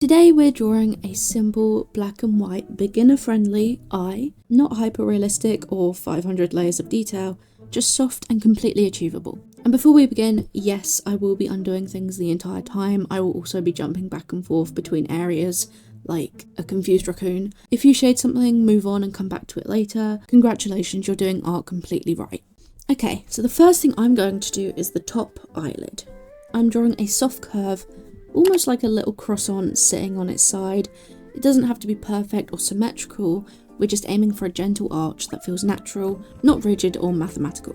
Today we're drawing a simple black and white beginner friendly eye, not hyper realistic or 500 layers of detail, just soft and completely achievable. And before we begin, yes, I will be undoing things the entire time. I will also be jumping back and forth between areas like a confused raccoon. If you shade something, move on and come back to it later. Congratulations, you're doing art completely right. Okay, so the first thing I'm going to do is the top eyelid. I'm drawing a soft curve, almost like a little croissant sitting on its side. It doesn't have to be perfect or symmetrical, we're just aiming for a gentle arch that feels natural, not rigid or mathematical.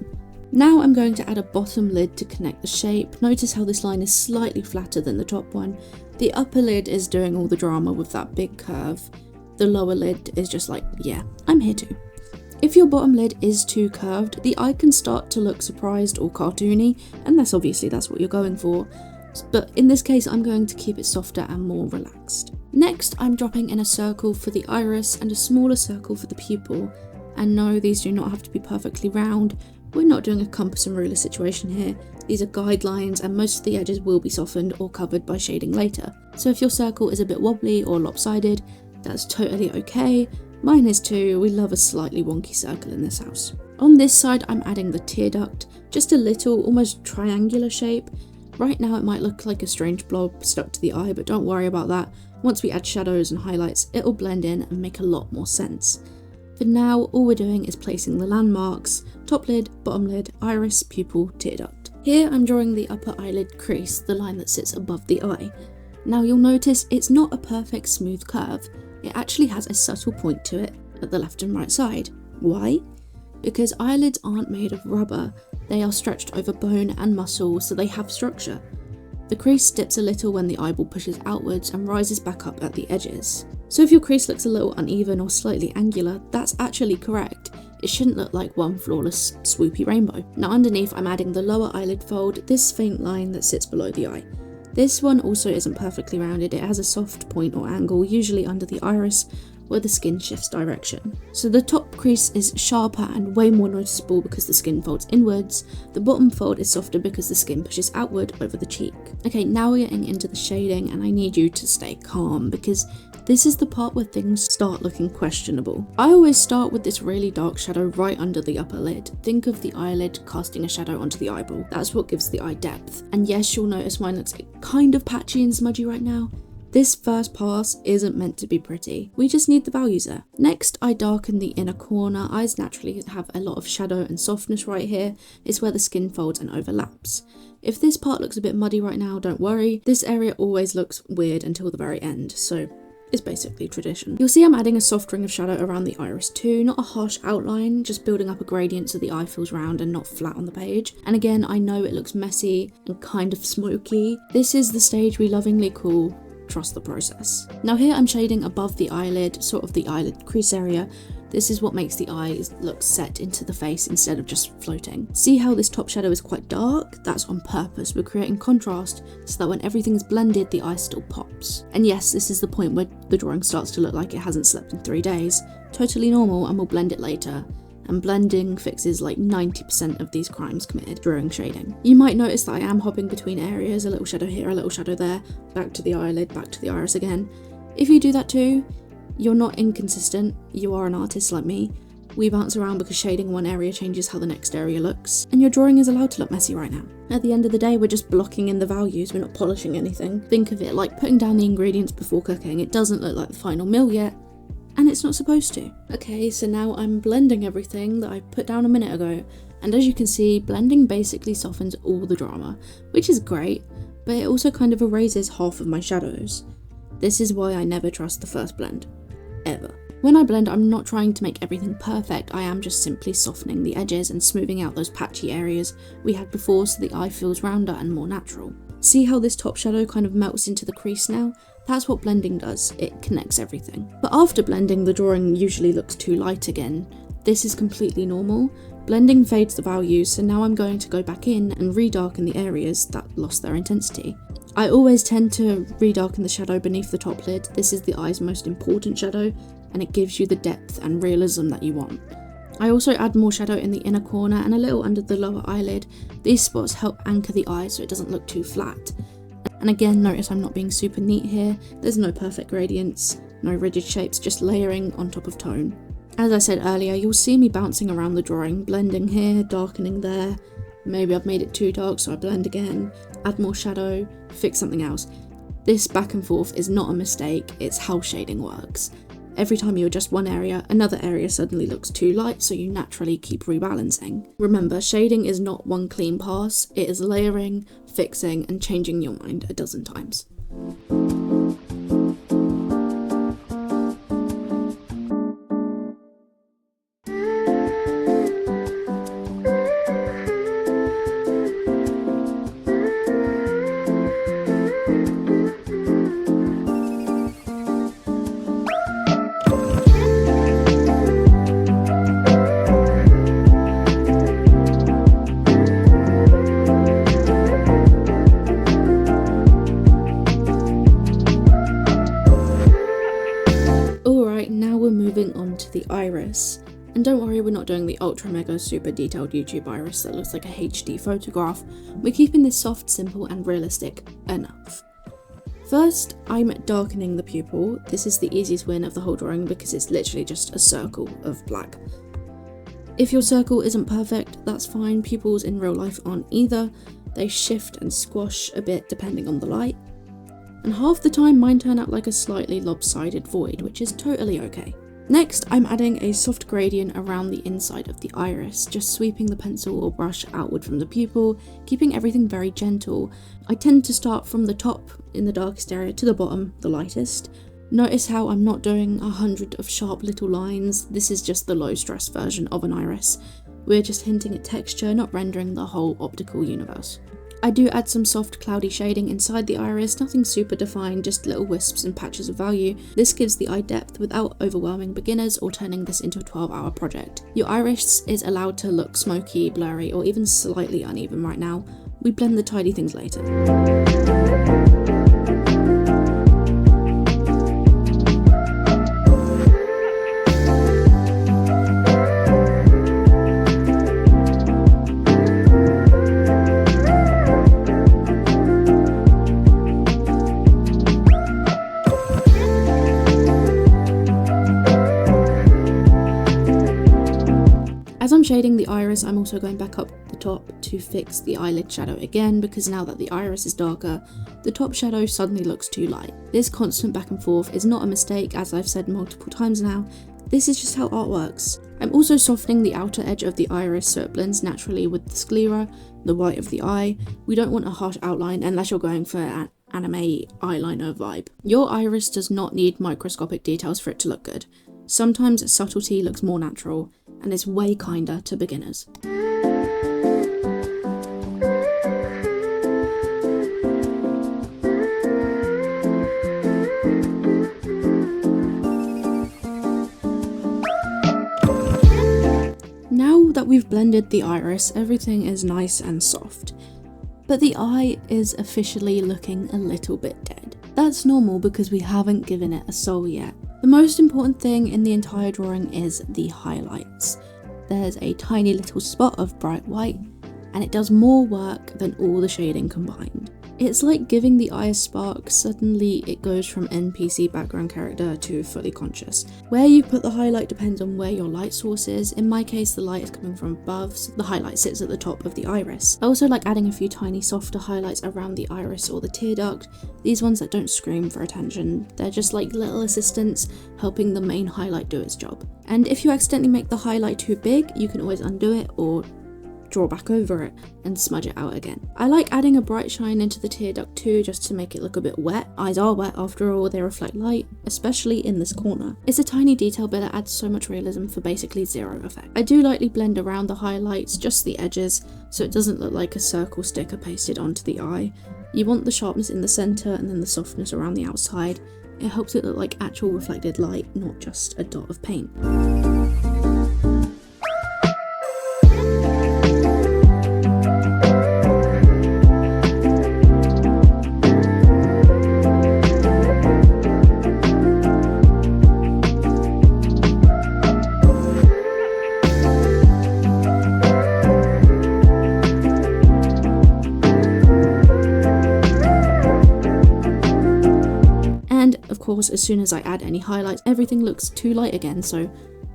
Now I'm going to add a bottom lid to connect the shape. Notice how this line is slightly flatter than the top one. The upper lid is doing all the drama with that big curve. The lower lid is just like, yeah, I'm here too. If your bottom lid is too curved, the eye can start to look surprised or cartoony, and that's what you're going for. But in this case, I'm going to keep it softer and more relaxed. Next, I'm dropping in a circle for the iris and a smaller circle for the pupil. And no, these do not have to be perfectly round. We're not doing a compass and ruler situation here. These are guidelines and most of the edges will be softened or covered by shading later. So if your circle is a bit wobbly or lopsided, that's totally okay. Mine is too. We love a slightly wonky circle in this house. On this side, I'm adding the tear duct, just a little, almost triangular shape. Right now it might look like a strange blob stuck to the eye, but don't worry about that. Once we add shadows and highlights, it'll blend in and make a lot more sense. For now, all we're doing is placing the landmarks: top lid, bottom lid, iris, pupil, tear duct. Here I'm drawing the upper eyelid crease, the line that sits above the eye. Now you'll notice it's not a perfect smooth curve. It actually has a subtle point to it at the left and right side. Why? Because eyelids aren't made of rubber. They are stretched over bone and muscle, so they have structure. The crease dips a little when the eyeball pushes outwards and rises back up at the edges. So if your crease looks a little uneven or slightly angular, that's actually correct. It shouldn't look like one flawless, swoopy rainbow. Now underneath, I'm adding the lower eyelid fold, this faint line that sits below the eye. This one also isn't perfectly rounded. It has a soft point or angle, usually under the iris, where the skin shifts direction. So the top crease is sharper and way more noticeable because the skin folds inwards. The bottom fold is softer because the skin pushes outward over the cheek. Okay, now we're getting into the shading and I need you to stay calm because this is the part where things start looking questionable. I always start with this really dark shadow right under the upper lid. Think of the eyelid casting a shadow onto the eyeball. That's what gives the eye depth. And yes, you'll notice mine looks kind of patchy and smudgy right now. This first pass isn't meant to be pretty. We just need the values there. Next, I darken the inner corner. Eyes naturally have a lot of shadow and softness right here. It's where the skin folds and overlaps. If this part looks a bit muddy right now, don't worry. This area always looks weird until the very end, so it's basically tradition. You'll see I'm adding a soft ring of shadow around the iris too, not a harsh outline, just building up a gradient so the eye feels round and not flat on the page. And again, I know it looks messy and kind of smoky. This is the stage we lovingly call trust the process. Now here I'm shading above the eyelid, sort of the eyelid crease area. This is what makes the eyes look set into the face instead of just floating. See how this top shadow is quite dark? That's on purpose. We're creating contrast so that when everything's blended, the eye still pops. And yes, this is the point where the drawing starts to look like it hasn't slept in 3 days. Totally normal, and we'll blend it later. And blending fixes like 90% of these crimes committed during shading. You might notice that I am hopping between areas, a little shadow here, a little shadow there, back to the eyelid, back to the iris again. If you do that too, you're not inconsistent, you are an artist like me. We bounce around because shading one area changes how the next area looks, and your drawing is allowed to look messy right now. At the end of the day, we're just blocking in the values, we're not polishing anything. Think of it like putting down the ingredients before cooking. It doesn't look like the final meal yet, and it's not supposed to. Okay, so now I'm blending everything that I put down a minute ago, and as you can see, blending basically softens all the drama, which is great, but it also kind of erases half of my shadows. This is why I never trust the first blend. Ever. When I blend, I'm not trying to make everything perfect, I am just simply softening the edges and smoothing out those patchy areas we had before so the eye feels rounder and more natural. See how this top shadow kind of melts into the crease now? That's what blending does, it connects everything. But after blending, the drawing usually looks too light again. This is completely normal. Blending fades the values, so now I'm going to go back in and redarken the areas that lost their intensity. I always tend to redarken the shadow beneath the top lid. This is the eye's most important shadow, and it gives you the depth and realism that you want. I also add more shadow in the inner corner and a little under the lower eyelid. These spots help anchor the eye so it doesn't look too flat. And again, notice I'm not being super neat here. There's no perfect gradients, no rigid shapes, just layering on top of tone. As I said earlier, you'll see me bouncing around the drawing, blending here, darkening there. Maybe I've made it too dark, so I blend again, add more shadow, fix something else. This back and forth is not a mistake, it's how shading works. Every time you adjust one area, another area suddenly looks too light, so you naturally keep rebalancing. Remember, shading is not one clean pass, it is layering, fixing, and changing your mind a dozen times. The iris, and don't worry, we're not doing the ultra mega super detailed YouTube iris that looks like a HD photograph. We're keeping this soft, simple and realistic enough. First, I'm darkening the pupil. This is the easiest win of the whole drawing because it's literally just a circle of black. If your circle isn't perfect, that's fine. Pupils in real life aren't either. They shift and squash a bit depending on the light, and half the time mine turn out like a slightly lopsided void, which is totally okay. Next, I'm adding a soft gradient around the inside of the iris, just sweeping the pencil or brush outward from the pupil, keeping everything very gentle. I tend to start from the top in the darkest area to the bottom, the lightest. Notice how I'm not doing 100 of sharp little lines. This is just the low stress version of an iris. We're just hinting at texture, not rendering the whole optical universe. I do add some soft cloudy shading inside the iris, nothing super defined, just little wisps and patches of value. This gives the eye depth without overwhelming beginners or turning this into a 12-hour project. Your iris is allowed to look smoky, blurry, or even slightly uneven right now. We blend the tidy things later. As I'm shading the iris, I'm also going back up the top to fix the eyelid shadow again, because now that the iris is darker, the top shadow suddenly looks too light. This constant back and forth is not a mistake, as I've said multiple times now. This is just how art works. I'm also softening the outer edge of the iris so it blends naturally with the sclera, the white of the eye. We don't want a harsh outline unless you're going for an anime eyeliner vibe. Your iris does not need microscopic details for it to look good. Sometimes subtlety looks more natural, and is way kinder to beginners. Now that we've blended the iris, everything is nice and soft. But the eye is officially looking a little bit dead. That's normal because we haven't given it a soul yet. The most important thing in the entire drawing is the highlights. There's a tiny little spot of bright white, and it does more work than all the shading combined. It's like giving the eye a spark, suddenly it goes from NPC background character to fully conscious. Where you put the highlight depends on where your light source is. In my case, the light is coming from above, so the highlight sits at the top of the iris. I also like adding a few tiny softer highlights around the iris or the tear duct. These ones that don't scream for attention. They're just like little assistants helping the main highlight do its job. And if you accidentally make the highlight too big, you can always undo it or draw back over it and smudge it out again. I like adding a bright shine into the tear duct too, just to make it look a bit wet. Eyes are wet after all, they reflect light, especially in this corner. It's a tiny detail, but it adds so much realism for basically zero effect. I do lightly blend around the highlights, just the edges, so it doesn't look like a circle sticker pasted onto the eye. You want the sharpness in the center and then the softness around the outside. It helps it look like actual reflected light, not just a dot of paint. course, as soon as I add any highlights, everything looks too light again, so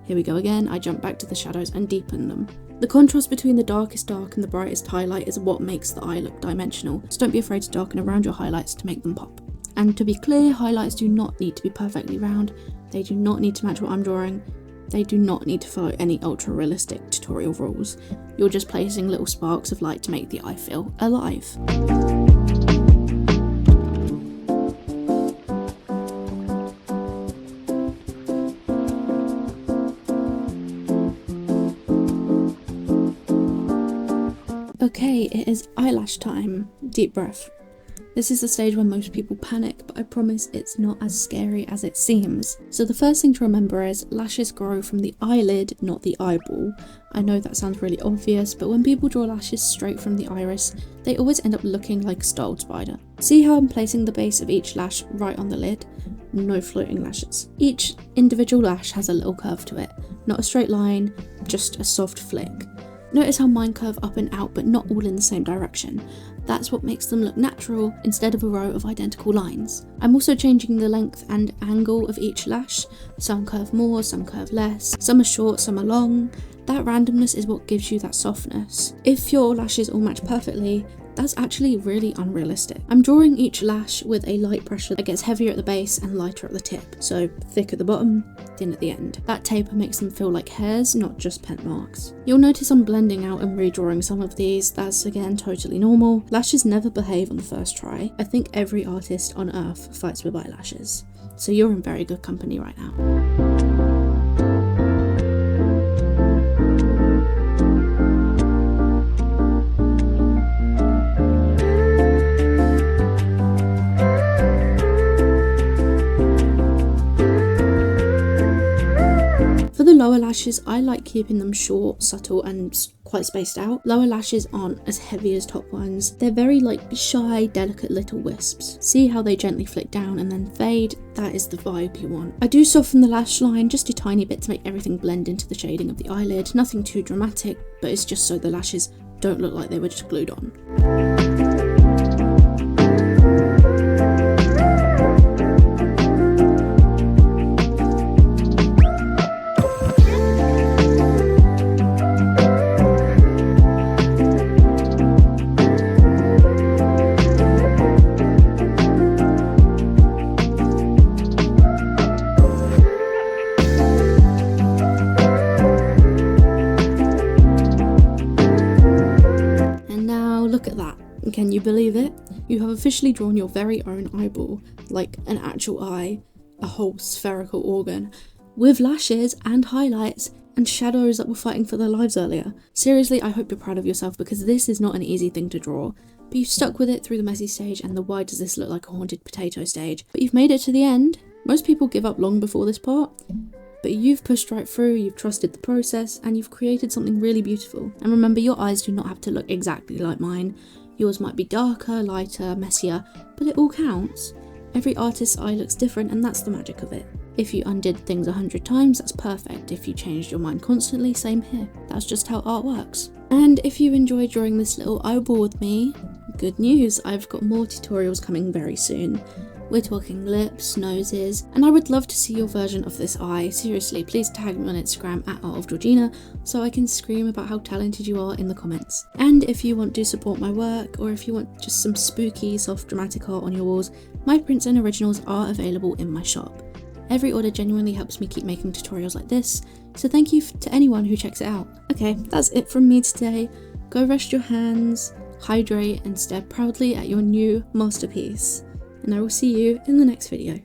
here we go again. I jump back to the shadows and deepen them. The contrast between the darkest dark and the brightest highlight is what makes the eye look dimensional, so don't be afraid to darken around your highlights to make them pop. And to be clear, highlights do not need to be perfectly round, they do not need to match what I'm drawing, they do not need to follow any ultra realistic tutorial rules. You're just placing little sparks of light to make the eye feel alive. Okay, it is eyelash time. Deep breath. This is the stage when most people panic, but I promise it's not as scary as it seems. So the first thing to remember is lashes grow from the eyelid, not the eyeball. I know that sounds really obvious, but when people draw lashes straight from the iris, they always end up looking like a styled spider. See how I'm placing the base of each lash right on the lid? No floating lashes. Each individual lash has a little curve to it, not a straight line, just a soft flick. Notice how mine curve up and out, but not all in the same direction. That's what makes them look natural instead of a row of identical lines. I'm also changing the length and angle of each lash. Some curve more, some curve less, some are short, some are long. That randomness is what gives you that softness. If your lashes all match perfectly, that's actually really unrealistic. I'm drawing each lash with a light pressure that gets heavier at the base and lighter at the tip, so thick at the bottom, thin at the end. That taper makes them feel like hairs, not just pen marks. You'll notice I'm blending out and redrawing some of these. That's again totally normal. Lashes never behave on the first try. I think every artist on earth fights with eyelashes, so you're in very good company right now. For the lower lashes, I like keeping them short, subtle and quite spaced out. Lower lashes aren't as heavy as top ones. They're very shy, delicate little wisps. See how they gently flick down and then fade? That is the vibe you want. I do soften the lash line just a tiny bit to make everything blend into the shading of the eyelid. Nothing too dramatic, but it's just so the lashes don't look like they were just glued on. Look at that. Can you believe it? You have officially drawn your very own eyeball, like an actual eye, a whole spherical organ, with lashes and highlights and shadows that were fighting for their lives earlier. Seriously, I hope you're proud of yourself because this is not an easy thing to draw. But you've stuck with it through the messy stage and the why does this look like a haunted potato stage. But you've made it to the end. Most people give up long before this part. But you've pushed right through, you've trusted the process, and you've created something really beautiful. And remember, your eyes do not have to look exactly like mine. Yours might be darker, lighter, messier, but it all counts. Every artist's eye looks different, and that's the magic of it. If you undid things 100 times, that's perfect. If you changed your mind constantly, same here. That's just how art works. And if you enjoyed drawing this little eyeball with me, good news, I've got more tutorials coming very soon. We're talking lips, noses, and I would love to see your version of this eye. Seriously, please tag me on Instagram at artofgeorgina so I can scream about how talented you are in the comments. And if you want to support my work, or if you want just some spooky, soft, dramatic art on your walls, my prints and originals are available in my shop. Every order genuinely helps me keep making tutorials like this, so thank you to anyone who checks it out. Okay, that's it from me today. Go rest your hands, hydrate, and stare proudly at your new masterpiece. And I will see you in the next video.